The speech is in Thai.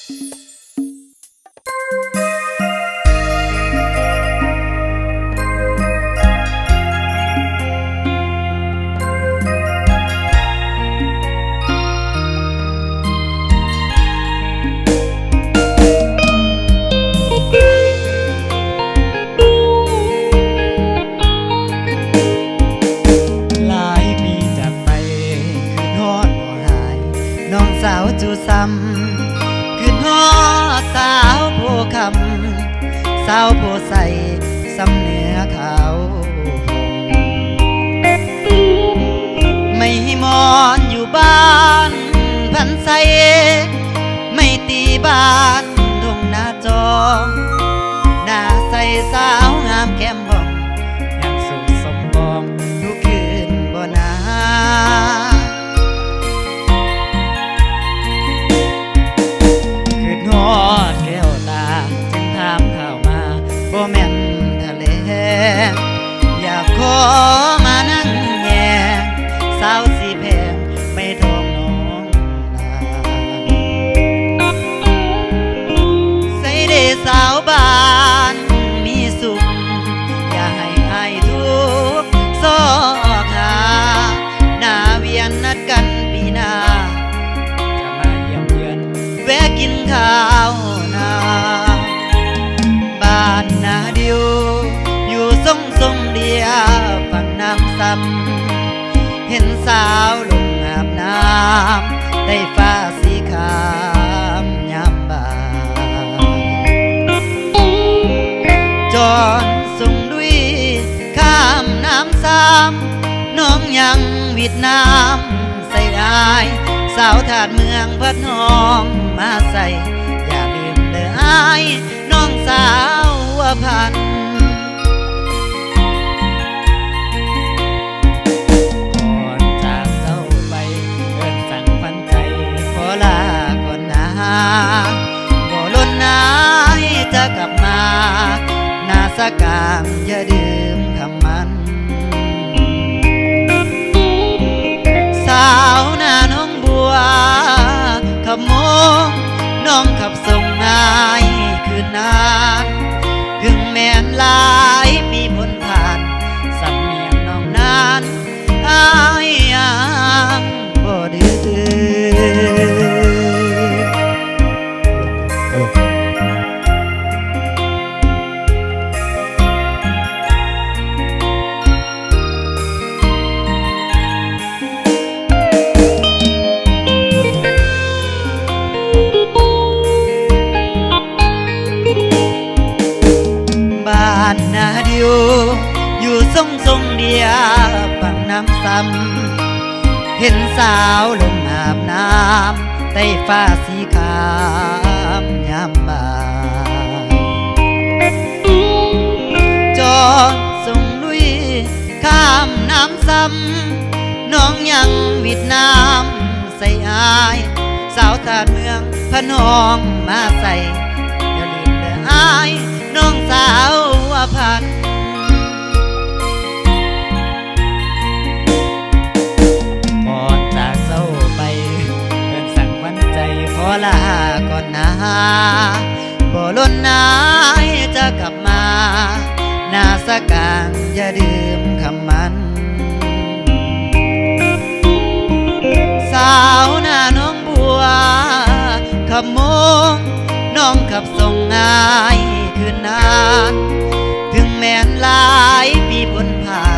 สาวจูซ้ำขึ้นฮอสาวโพคำสาวโพใสซ้ำเหนือเขาไม่ให้มอนอยู่บ้านพันใสไม่ตีบ้านดงนาจองหน้าใสสาวงามแก้มบ่องยังสุขสมบองทุกคืนบ่นาฮอดแก้วตาจึงถามข่าวมาบ่แม่นทะเลอยากขอมานั่งแย่สาวสีแพงไม่ทองน้องนาใส่เดสาวบ้านมีสุขอย่าให้อายทุกข์ซอกหาหน้าเวียนนัดกันปีหน้าแวะกินข้าวนาบ้านนาเดียวอยู่ทรงเดียวฝั่งน้ำซ้ำเห็นสาวลงอาบน้ำได้ฟ้าสีขามยามบ่ายจอนส่งด้วยข้ามน้ำซ้ำน้องยังวิดน้ำใส่อายสาวถาดเมืองพัดห้องมาใส่อย่าลืมเด้ออายน้องสาวพันก่อนจากเจ้าไปเอิ้นสั่งพันใจขอลาก่อนนะบ่ล้นนายจะกลับมาหน้าสกางอย่าดื่มคำมันสาวหน้าน้องบัวขับโมงน้องขับส่งนายคืนนานถึงแม้นหลายปีพ้นผ่านสำเนียงน้องนานอายยังบ่ดื้อบ้านนาเดียวอยู่ทรงเดียวฝั่งน้ำซ้ำเห็นสาวลงอาบน้ำใต้ฟ้าสีขามยามบ่ายจอดส่งลุยข้ามน้ำซ้ำน้องยังวิดน้ำใส่อายสาวถาดเมืองพะนองมาใส่อย่าลืมเด้ออายน้องสาวพันก่อนจากเจ้าไปเอิ้นสั่งวันใจขอลาก่อนนะบ่ล้นนายจะกลับมาหน้าสกางอย่าดื่มคำมันสาวหน้าน้องบัวขับโมงน้องขับส่งงายคืนนานถึงแม้นหลายปีพ้นผ่าน